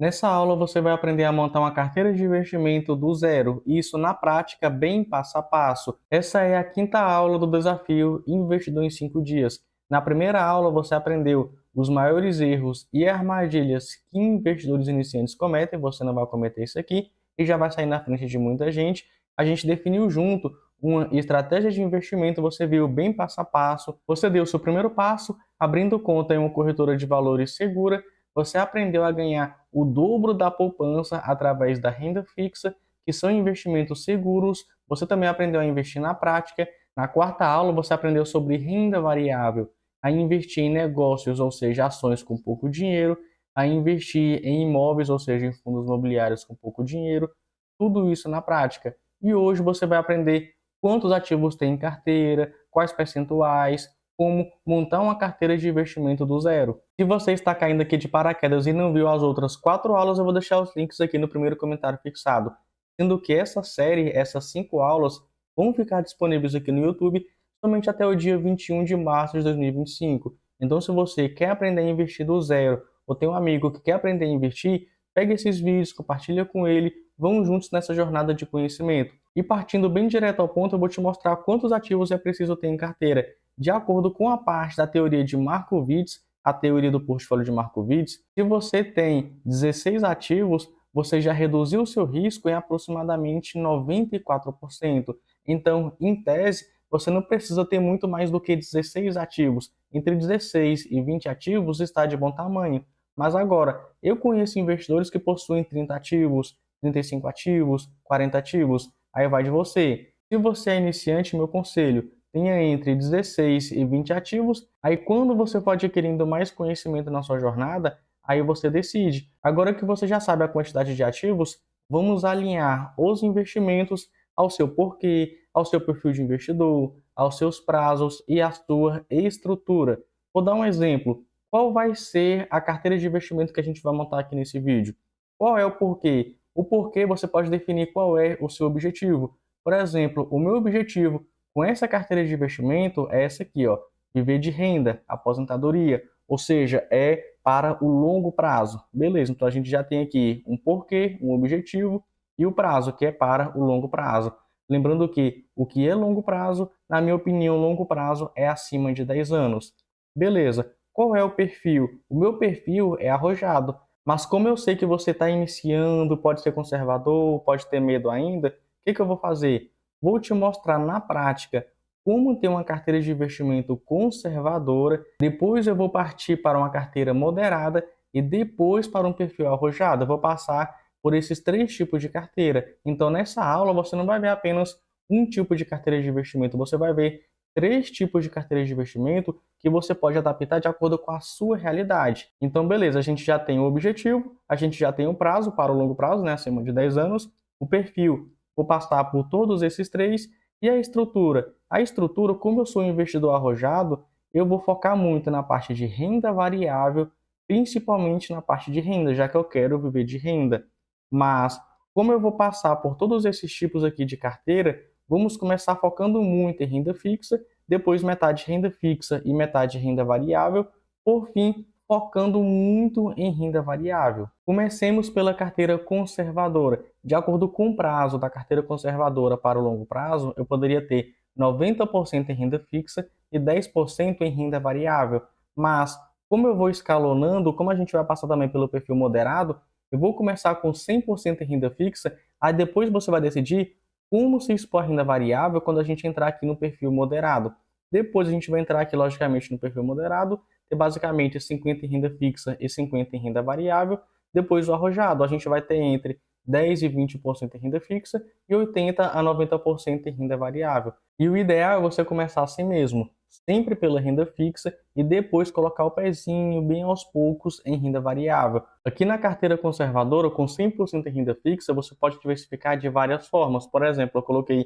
Nessa aula você vai aprender a montar uma carteira de investimento do zero, isso na prática, bem passo a passo. Essa é a quinta aula do desafio Investidor em 5 dias. Na primeira aula você aprendeu os maiores erros e armadilhas que investidores iniciantes cometem, você não vai cometer isso aqui e já vai sair na frente de muita gente. A gente definiu junto uma estratégia de investimento, você viu bem passo a passo, você deu o seu primeiro passo, abrindo conta em uma corretora de valores segura. Você aprendeu a ganhar o dobro da poupança através da renda fixa, que são investimentos seguros. Você também aprendeu a investir na prática. Na quarta aula, você aprendeu sobre renda variável, a investir em negócios, ou seja, ações com pouco dinheiro, a investir em imóveis, ou seja, em fundos imobiliários com pouco dinheiro. Tudo isso na prática. E hoje você vai aprender quantos ativos tem em carteira, quais percentuais, como montar uma carteira de investimento do zero. Se você está caindo aqui de paraquedas e não viu as outras 4 aulas, eu vou deixar os links aqui no primeiro comentário fixado. Sendo que essa série, essas 5 aulas, vão ficar disponíveis aqui no YouTube somente até o dia 21 de março de 2025. Então, se você quer aprender a investir do zero, ou tem um amigo que quer aprender a investir, pega esses vídeos, compartilha com ele, vamos juntos nessa jornada de conhecimento. E partindo bem direto ao ponto, eu vou te mostrar quantos ativos é preciso ter em carteira. De acordo com a parte da teoria de Markowitz, a teoria do portfólio de Markowitz, se você tem 16 ativos, você já reduziu o seu risco em aproximadamente 94%. Então, em tese, você não precisa ter muito mais do que 16 ativos. Entre 16 e 20 ativos está de bom tamanho. Mas agora, eu conheço investidores que possuem 30 ativos, 35 ativos, 40 ativos. Aí vai de você. Se você é iniciante, meu conselho, tenha entre 16 e 20 ativos. Aí quando você for adquirindo mais conhecimento na sua jornada, aí você decide. Agora que você já sabe a quantidade de ativos, vamos alinhar os investimentos ao seu porquê, ao seu perfil de investidor, aos seus prazos e à sua estrutura. Vou dar um exemplo. Qual vai ser a carteira de investimento que a gente vai montar aqui nesse vídeo? Qual é o porquê? O porquê você pode definir qual é o seu objetivo. Por exemplo, o meu objetivo com essa carteira de investimento é essa aqui, ó, viver de renda, aposentadoria, ou seja, é para o longo prazo. Beleza, então a gente já tem aqui um porquê, um objetivo e o prazo, que é para o longo prazo. Lembrando que o que é longo prazo, na minha opinião, longo prazo é acima de 10 anos. Beleza, qual é o perfil? O meu perfil é arrojado, mas como eu sei que você está iniciando, pode ser conservador, pode ter medo ainda, o que eu vou fazer? Vou te mostrar na prática como ter uma carteira de investimento conservadora, depois eu vou partir para uma carteira moderada e depois para um perfil arrojado. Eu vou passar por esses 3 tipos de carteira. Então, nessa aula, você não vai ver apenas um tipo de carteira de investimento, você vai ver 3 tipos de carteira de investimento que você pode adaptar de acordo com a sua realidade. Então, beleza, a gente já tem o objetivo, a gente já tem o prazo para o longo prazo, né, acima de 10 anos, o perfil. Vou passar por todos esses 3 e a estrutura. A estrutura, como eu sou um investidor arrojado, eu vou focar muito na parte de renda variável, principalmente na parte de renda, já que eu quero viver de renda. Mas, como eu vou passar por todos esses tipos aqui de carteira, vamos começar focando muito em renda fixa, depois metade renda fixa e metade renda variável, por fim, focando muito em renda variável. Comecemos pela carteira conservadora. De acordo com o prazo da carteira conservadora para o longo prazo, eu poderia ter 90% em renda fixa e 10% em renda variável. Mas, como eu vou escalonando, como a gente vai passar também pelo perfil moderado, eu vou começar com 100% em renda fixa, aí depois você vai decidir como se expor a renda variável quando a gente entrar aqui no perfil moderado. Depois a gente vai entrar aqui, logicamente, no perfil moderado, ter basicamente 50 em renda fixa e 50 em renda variável. Depois o arrojado, a gente vai ter entre 10 e 20% em renda fixa e 80 a 90% em renda variável. E o ideal é você começar assim mesmo, sempre pela renda fixa e depois colocar o pezinho bem aos poucos em renda variável. Aqui na carteira conservadora, com 100% em renda fixa, você pode diversificar de várias formas. Por exemplo, eu coloquei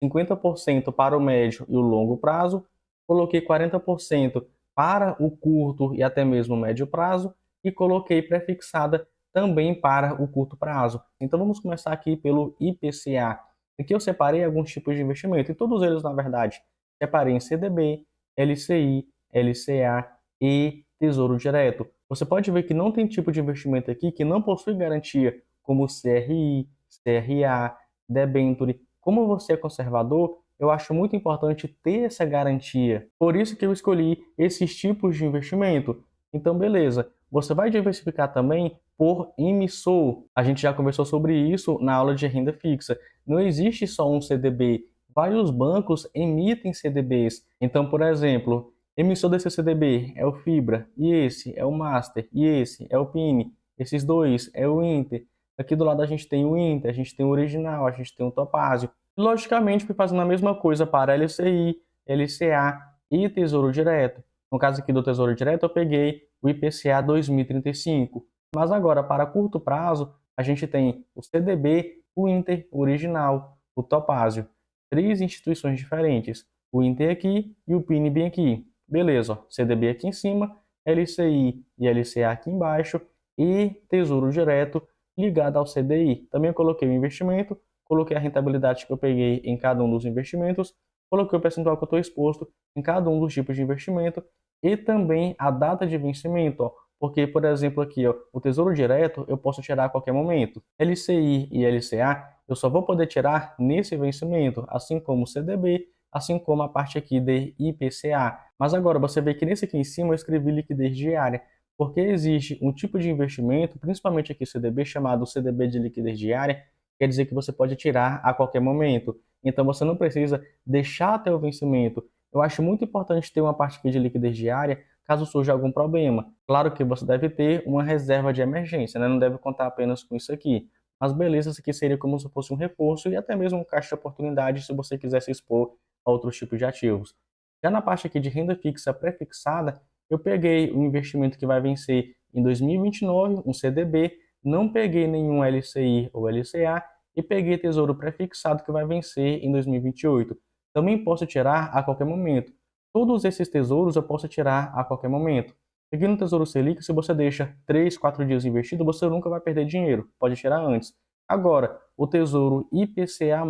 50% para o médio e o longo prazo, coloquei 40% para o curto e até mesmo o médio prazo e coloquei prefixada também para o curto prazo. Então vamos começar aqui pelo IPCA. Aqui eu separei alguns tipos de investimento e todos eles, na verdade, separei em CDB, LCI, LCA e Tesouro Direto. você pode ver que não tem tipo de investimento aqui que não possui garantia, como CRI, CRA, debenture. Como você é conservador, eu acho muito importante ter essa garantia. Por isso que eu escolhi esses tipos de investimento. Então, beleza. Você vai diversificar também por emissor. A gente já conversou sobre isso na aula de renda fixa. Não existe só um CDB. Vários bancos emitem CDBs. Então, por exemplo, emissor desse CDB é o Fibra, e esse é o Master, e esse é o Pini. Esses dois é o Inter. Aqui do lado a gente tem o Inter, a gente tem o Original, a gente tem o Topázio. Logicamente, fui fazendo a mesma coisa para LCI, LCA e Tesouro Direto. No caso aqui do Tesouro Direto, eu peguei o IPCA 2035. Mas agora, para curto prazo, a gente tem o CDB, o Inter, o Original, o Topázio. Três instituições diferentes. O Inter aqui e o Pini bem aqui. Beleza, ó, CDB aqui em cima, LCI e LCA aqui embaixo e Tesouro Direto ligado ao CDI. Também coloquei o investimento, coloquei a rentabilidade que eu peguei em cada um dos investimentos, coloquei o percentual que eu estou exposto em cada um dos tipos de investimento e também a data de vencimento, ó, porque, por exemplo, aqui, ó, o Tesouro Direto eu posso tirar a qualquer momento. LCI e LCA eu só vou poder tirar nesse vencimento, assim como o CDB, assim como a parte aqui de IPCA. Mas agora você vê que nesse aqui em cima eu escrevi liquidez diária, porque existe um tipo de investimento, principalmente aqui CDB, chamado CDB de liquidez diária, quer dizer que você pode tirar a qualquer momento. Então você não precisa deixar até o vencimento. Eu acho muito importante ter uma parte aqui de liquidez diária, caso surja algum problema. Claro que você deve ter uma reserva de emergência, né? Não deve contar apenas com isso aqui. Mas beleza, isso aqui seria como se fosse um reforço e até mesmo um caixa de oportunidade se você quiser se expor a outros tipos de ativos. Já na parte aqui de renda fixa pré-fixada, eu peguei um investimento que vai vencer em 2029, um CDB, não peguei nenhum LCI ou LCA e peguei tesouro pré-fixado que vai vencer em 2028. Também posso tirar a qualquer momento. Todos esses tesouros eu posso tirar a qualquer momento. Aqui no Tesouro Selic, se você deixa 3, 4 dias investido, você nunca vai perder dinheiro, pode tirar antes. Agora, o Tesouro IPCA+,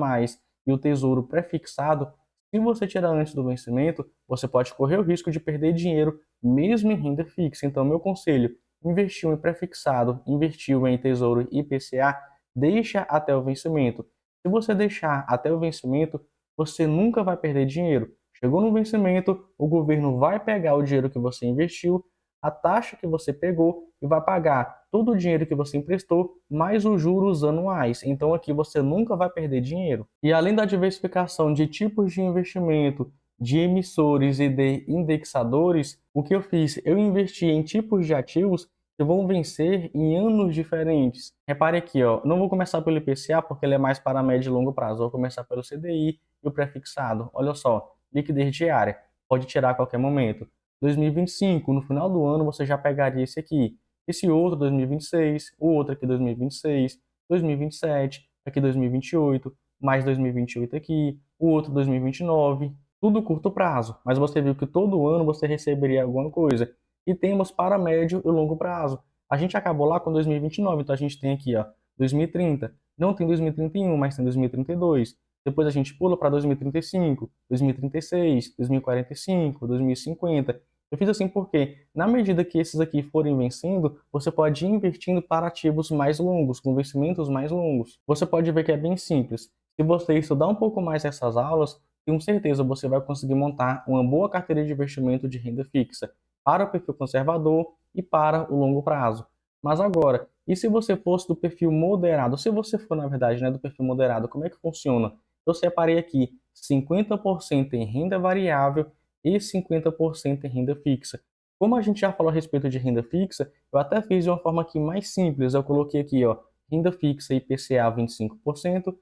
e o Tesouro pré-fixado, se você tirar antes do vencimento, você pode correr o risco de perder dinheiro mesmo em renda fixa. Então, meu conselho, investiu em pré-fixado, investiu em Tesouro IPCA, deixa até o vencimento. Se você deixar até o vencimento, você nunca vai perder dinheiro. Chegou no vencimento, o governo vai pegar o dinheiro que você investiu, a taxa que você pegou e vai pagar todo o dinheiro que você emprestou, mais os juros anuais. Então aqui você nunca vai perder dinheiro. E além da diversificação de tipos de investimento, de emissores e de indexadores, o que eu fiz? Eu investi em tipos de ativos que vão vencer em anos diferentes. Repare aqui, ó, não vou começar pelo IPCA porque ele é mais para médio e longo prazo. Vou começar pelo CDI e o pré-fixado. Olha só, liquidez diária, pode tirar a qualquer momento. 2025, no final do ano você já pegaria esse aqui, esse outro 2026, o outro aqui 2026, 2027, aqui 2028, mais 2028 aqui, o outro 2029, tudo curto prazo, mas você viu que todo ano você receberia alguma coisa. E temos para médio e longo prazo. A gente acabou lá com 2029, então a gente tem aqui, ó, 2030. Não tem 2031, mas tem 2032. Depois a gente pula para 2035, 2036, 2045, 2050. Eu fiz assim porque, na medida que esses aqui forem vencendo, você pode ir investindo para ativos mais longos, com vencimentos mais longos. Você pode ver que é bem simples. Se você estudar um pouco mais essas aulas, com certeza você vai conseguir montar uma boa carteira de investimento de renda fixa para o perfil conservador e para o longo prazo. Mas agora, e se você fosse do perfil moderado? Se você for, na verdade, né, do perfil moderado, como é que funciona? Eu separei aqui 50% em renda variável e 50% em renda fixa. Como a gente já falou a respeito de renda fixa, eu até fiz de uma forma aqui mais simples. Eu coloquei aqui, ó, renda fixa IPCA 25%,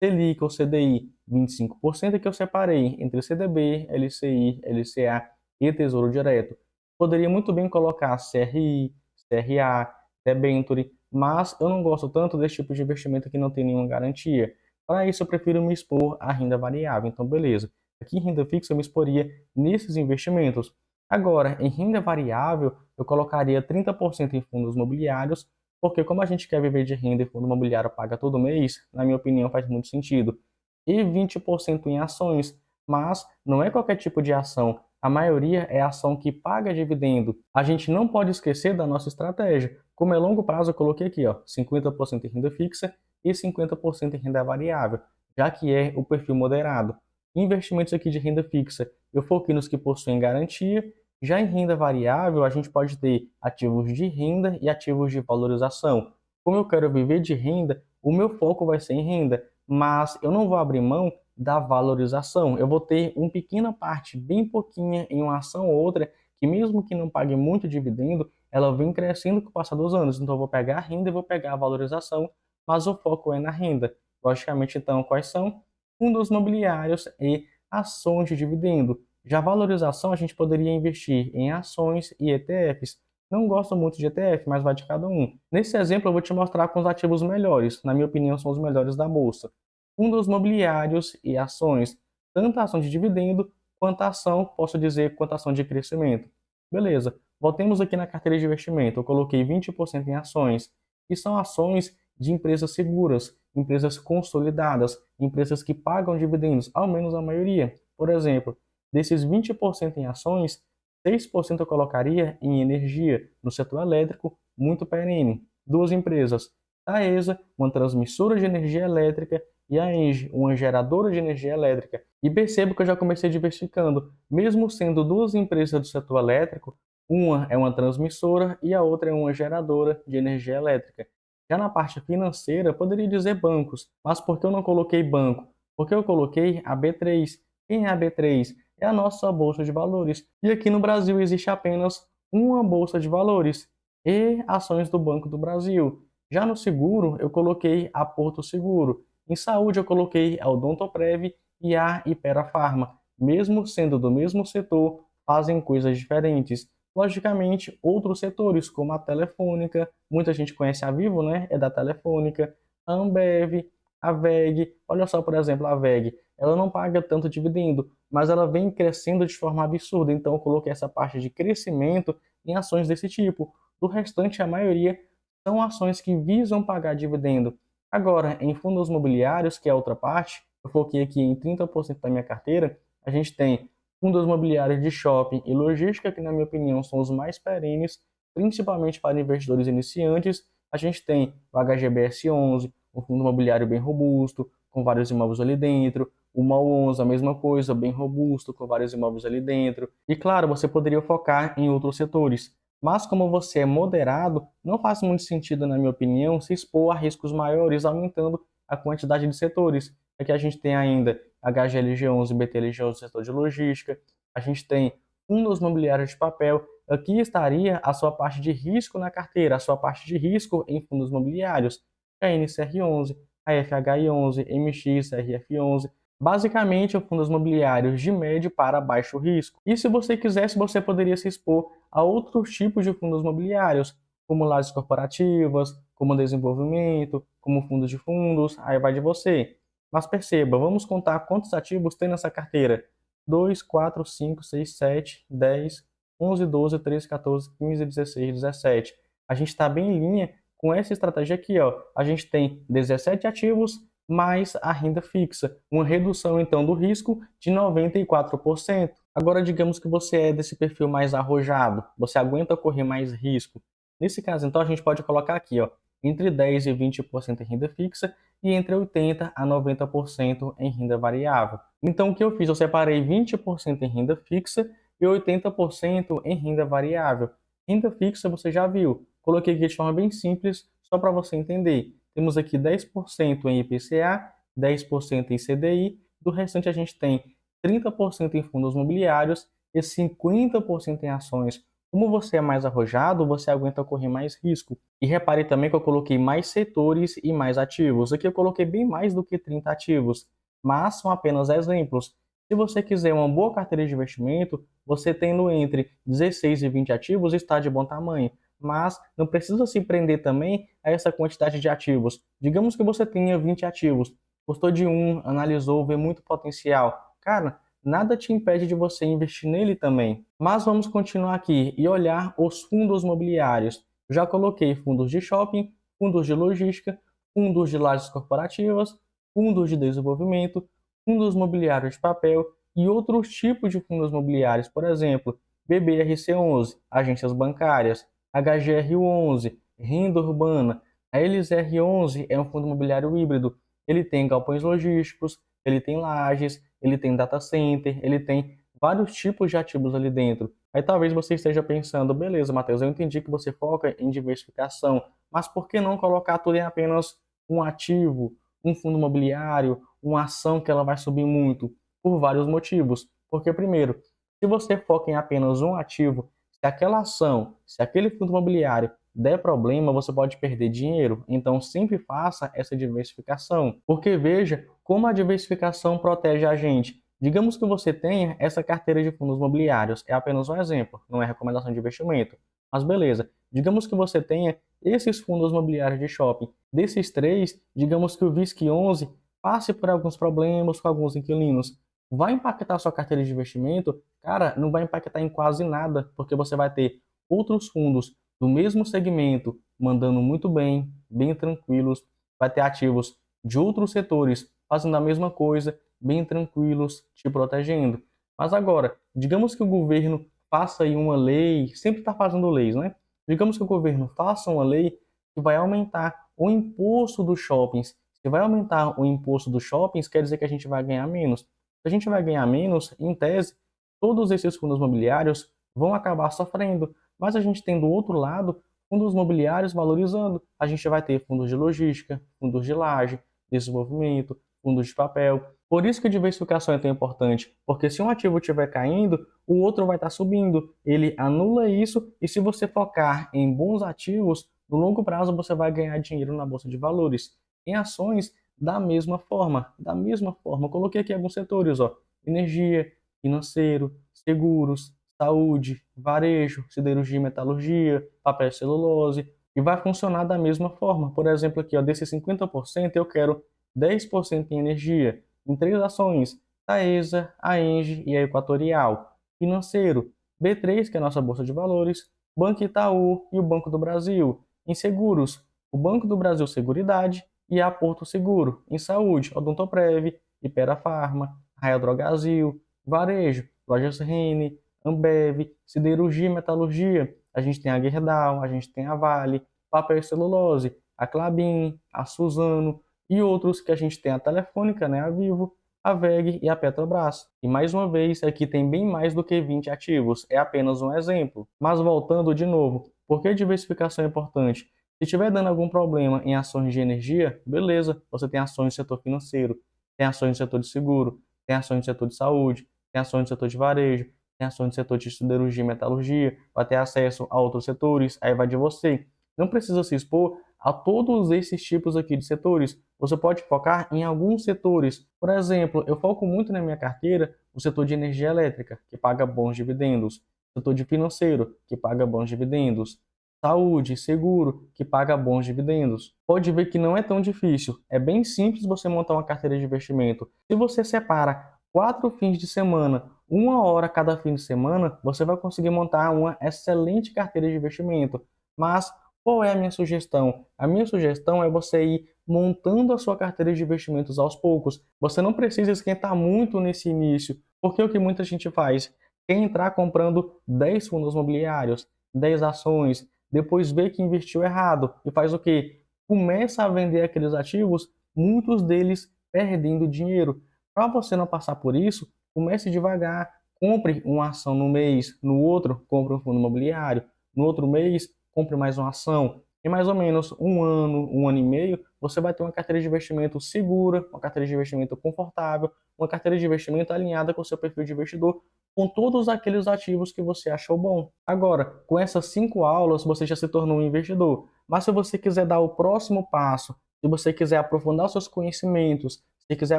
Selic ou CDI 25%, que eu separei entre CDB, LCI, LCA e Tesouro Direto. Poderia muito bem colocar CRI, CRA, debenture, mas eu não gosto tanto desse tipo de investimento que não tem nenhuma garantia. Para isso, eu prefiro me expor à renda variável. Então, beleza. Aqui em renda fixa, eu me exporia nesses investimentos. Agora, em renda variável, eu colocaria 30% em fundos imobiliários, porque como a gente quer viver de renda e fundo imobiliário paga todo mês, na minha opinião, faz muito sentido. E 20% em ações, mas não é qualquer tipo de ação. A maioria é ação que paga dividendo. A gente não pode esquecer da nossa estratégia. Como é longo prazo, eu coloquei aqui, ó, 50% em renda fixa e 50% em renda variável, já que é o perfil moderado. Investimentos aqui de renda fixa, eu foquei nos que possuem garantia. Já em renda variável, a gente pode ter ativos de renda e ativos de valorização. Como eu quero viver de renda, o meu foco vai ser em renda, mas eu não vou abrir mão da valorização. Eu vou ter uma pequena parte, bem pouquinha, em uma ação ou outra, que mesmo que não pague muito dividendo, ela vem crescendo com o passar dos anos. Então eu vou pegar a renda e vou pegar a valorização, mas o foco é na renda. Logicamente, então, quais são? Fundos imobiliários e ações de dividendo. Já a valorização, a gente poderia investir em ações e ETFs. Não gosto muito de ETF, mas vai de cada um. Nesse exemplo, eu vou te mostrar com os ativos melhores. Na minha opinião, são os melhores da bolsa. Fundos imobiliários e ações. Tanto a ação de dividendo, quanto a ação, posso dizer, quanto a ação de crescimento. Beleza. Voltemos aqui na carteira de investimento. Eu coloquei 20% em ações. E são ações de empresas seguras, empresas consolidadas, empresas que pagam dividendos, ao menos a maioria. Por exemplo, desses 20% em ações, 6% eu colocaria em energia, no setor elétrico, muito perene. Duas empresas, Taesa, uma transmissora de energia elétrica, e a Engie, uma geradora de energia elétrica. E percebo que eu já comecei diversificando, mesmo sendo duas empresas do setor elétrico, uma é uma transmissora e a outra é uma geradora de energia elétrica. Já na parte financeira, poderia dizer bancos, mas por que eu não coloquei banco? Porque eu coloquei a B3. Quem é a B3? É a nossa bolsa de valores. E aqui no Brasil existe apenas uma bolsa de valores e ações do Banco do Brasil. Já no seguro, eu coloquei a Porto Seguro. Em saúde, eu coloquei a Odontoprev e a Hypera Pharma. Mesmo sendo do mesmo setor, fazem coisas diferentes. Logicamente, outros setores, como a Telefônica, muita gente conhece a Vivo, né? É da Telefônica, a Ambev, a VEG. Olha só, por exemplo, a VEG. Ela não paga tanto dividendo, mas ela vem crescendo de forma absurda. Então, eu coloquei essa parte de crescimento em ações desse tipo. Do restante, a maioria são ações que visam pagar dividendo. Agora, em fundos imobiliários, que é a outra parte, eu foquei aqui em 30% da minha carteira, a gente tem fundos imobiliários de shopping e logística, que na minha opinião são os mais perenes, principalmente para investidores iniciantes. A gente tem o HGBS 11, um fundo imobiliário bem robusto, com vários imóveis ali dentro. O MOL 11, a mesma coisa, bem robusto, com vários imóveis ali dentro. E claro, você poderia focar em outros setores. Mas como você é moderado, não faz muito sentido, na minha opinião, se expor a riscos maiores, aumentando a quantidade de setores. Aqui a gente tem ainda HGLG11 e BTLG11 no setor de logística, a gente tem fundos imobiliários de papel. Aqui estaria a sua parte de risco na carteira, a sua parte de risco em fundos imobiliários, a NCR11, a FHI11, MXRF11, basicamente fundos imobiliários de médio para baixo risco. E se você quisesse, você poderia se expor a outros tipos de fundos imobiliários, como lajes corporativas, como desenvolvimento, como fundos de fundos, aí vai de você. Mas perceba, vamos contar quantos ativos tem nessa carteira. 2, 4, 5, 6, 7, 10, 11, 12, 13, 14, 15, 16, 17. A gente está bem em linha com essa estratégia aqui, ó. A gente tem 17 ativos mais a renda fixa, uma redução então do risco de 94%. Agora digamos que você é desse perfil mais arrojado, você aguenta correr mais risco. Nesse caso, então, a gente pode colocar aqui, ó, entre 10 e 20% em renda fixa e entre 80 a 90% em renda variável. Então, o que eu fiz? Eu separei 20% em renda fixa e 80% em renda variável. Renda fixa você já viu, coloquei aqui de forma bem simples, só para você entender. Temos aqui 10% em IPCA, 10% em CDI, do restante a gente tem 30% em fundos imobiliários e 50% em ações. Como você é mais arrojado, você aguenta correr mais risco. E repare também que eu coloquei mais setores e mais ativos. Aqui eu coloquei bem mais do que 30 ativos, mas são apenas exemplos. Se você quiser uma boa carteira de investimento, você tendo entre 16 e 20 ativos está de bom tamanho. Mas não precisa se prender também a essa quantidade de ativos. Digamos que você tenha 20 ativos, gostou de um, analisou, vê muito potencial. Cara, nada te impede de você investir nele também. Mas vamos continuar aqui e olhar os fundos imobiliários. Já coloquei fundos de shopping, fundos de logística, fundos de lajes corporativas, fundos de desenvolvimento, fundos imobiliários de papel e outros tipos de fundos imobiliários, por exemplo, BBRC11, agências bancárias, HGR11, renda urbana. A LZR11 é um fundo imobiliário híbrido. Ele tem galpões logísticos, ele tem lajes, ele tem data center, ele tem vários tipos de ativos ali dentro. Aí talvez você esteja pensando, beleza, Matheus, eu entendi que você foca em diversificação, mas por que não colocar tudo em apenas um ativo, um fundo imobiliário, uma ação que ela vai subir muito? Por vários motivos. Porque, primeiro, se você foca em apenas um ativo, se aquela ação, se aquele fundo imobiliário der problema, você pode perder dinheiro. Então, sempre faça essa diversificação. Porque veja como a diversificação protege a gente. Digamos que você tenha essa carteira de fundos imobiliários, é apenas um exemplo, não é recomendação de investimento. Mas beleza, digamos que você tenha esses fundos imobiliários de shopping. Desses três, digamos que o VISC 11 passe por alguns problemas com alguns inquilinos. Vai impactar a sua carteira de investimento? Cara, não vai impactar em quase nada, porque você vai ter outros fundos do mesmo segmento mandando muito bem, bem tranquilos, vai ter ativos de outros setores fazendo a mesma coisa, bem tranquilos, te protegendo. Mas agora, digamos que o governo faça aí uma lei, sempre está fazendo leis, né? Digamos que o governo faça uma lei que vai aumentar o imposto dos shoppings. Se vai aumentar o imposto dos shoppings, quer dizer que a gente vai ganhar menos. Se a gente vai ganhar menos, em tese, todos esses fundos imobiliários vão acabar sofrendo. Mas a gente tem do outro lado fundos imobiliários valorizando. A gente vai ter fundos de logística, fundos de laje, desenvolvimento, fundos de papel. Por isso que a diversificação é tão importante, porque se um ativo estiver caindo, o outro vai estar subindo. Ele anula isso e se você focar em bons ativos, no longo prazo você vai ganhar dinheiro na bolsa de valores. Em ações, da mesma forma, da mesma forma. Eu coloquei aqui alguns setores, ó: energia, financeiro, seguros, saúde, varejo, siderurgia e metalurgia, papel e celulose, e vai funcionar da mesma forma. Por exemplo, aqui, ó, desses 50%, eu quero 10% em energia, em três ações: Taesa, a Engie e a Equatorial. Financeiro, B3, que é a nossa bolsa de valores, Banco Itaú e o Banco do Brasil. Em seguros, o Banco do Brasil Seguridade e a Porto Seguro. Em saúde, Odontoprev, Ipera Farma, Raia Drogasil. Varejo, Lojas Rene, Ambev, siderurgia e metalurgia. A gente tem a Gerdau, a gente tem a Vale, papel e celulose, a Klabin, a Suzano e outros que a gente tem a Telefônica, né, a Vivo, a WEG e a Petrobras. E mais uma vez, aqui tem bem mais do que 20 ativos, é apenas um exemplo. Mas voltando de novo, por que diversificação é importante? Se estiver dando algum problema em ações de energia, beleza, você tem ações no setor financeiro, tem ações no setor de seguro, tem ações no setor de saúde, tem ações no setor de varejo, tem ações no setor de siderurgia e metalurgia, vai ter acesso a outros setores, aí vai de você. Não precisa se expor a todos esses tipos aqui de setores. Você pode focar em alguns setores. Por exemplo, eu foco muito na minha carteira o setor de energia elétrica, que paga bons dividendos, setor de financeiro, que paga bons dividendos, saúde, seguro, que paga bons dividendos. Pode ver que não é tão difícil, é bem simples você montar uma carteira de investimento. Se você separa 4 fins de semana, 1 hora cada fim de semana, você vai conseguir montar uma excelente carteira de investimento. Mas qual é a minha sugestão? A minha sugestão é você ir montando a sua carteira de investimentos aos poucos. Você não precisa esquentar muito nesse início, porque o que muita gente faz é entrar comprando 10 fundos imobiliários, 10 ações, depois vê que investiu errado e faz o quê? Começa a vender aqueles ativos, muitos deles perdendo dinheiro. Para você não passar por isso, comece devagar. Compre uma ação no mês, no outro, compre um fundo imobiliário, no outro mês, compre mais uma ação. Em mais ou menos um ano e meio, você vai ter uma carteira de investimento segura, uma carteira de investimento confortável, uma carteira de investimento alinhada com o seu perfil de investidor, com todos aqueles ativos que você achou bom. Agora, com essas 5 aulas, você já se tornou um investidor. Mas se você quiser dar o próximo passo, se você quiser aprofundar os seus conhecimentos, se quiser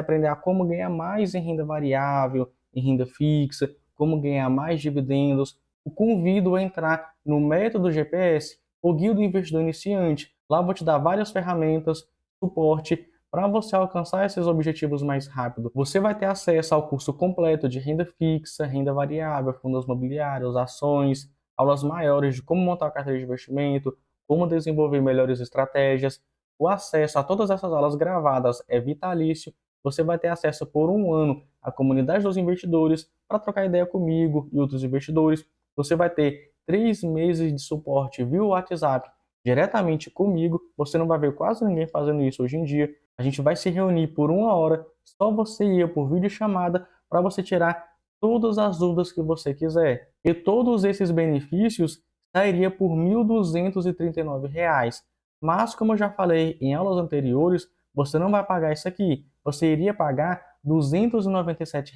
aprender a como ganhar mais em renda variável, em renda fixa, como ganhar mais dividendos, o convido a entrar no Método GPS, o Guia do Investidor Iniciante. Lá eu vou te dar várias ferramentas, suporte, para você alcançar esses objetivos mais rápido. Você vai ter acesso ao curso completo de renda fixa, renda variável, fundos imobiliários, ações, aulas maiores de como montar a carteira de investimento, como desenvolver melhores estratégias. O acesso a todas essas aulas gravadas é vitalício você vai ter acesso por um ano à comunidade dos investidores para trocar ideia comigo e outros investidores. Você vai ter 3 meses de suporte via WhatsApp diretamente comigo. Você não vai ver quase ninguém fazendo isso hoje em dia. A gente vai se reunir por uma hora, só você e eu por videochamada, para você tirar todas as dúvidas que você quiser. E todos esses benefícios sairia por R$ 1.239. Mas, como eu já falei em aulas anteriores, você não vai pagar isso aqui. Você iria pagar R$ 297.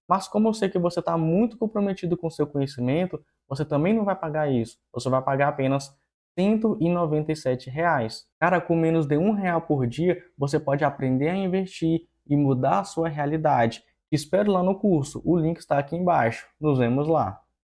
Mas como eu sei que você está muito comprometido com o seu conhecimento, você também não vai pagar isso. Você vai pagar apenas R$ 197. Cara, com menos de R$ 1 por dia, você pode aprender a investir e mudar a sua realidade. Te espero lá no curso. O link está aqui embaixo. Nos vemos lá.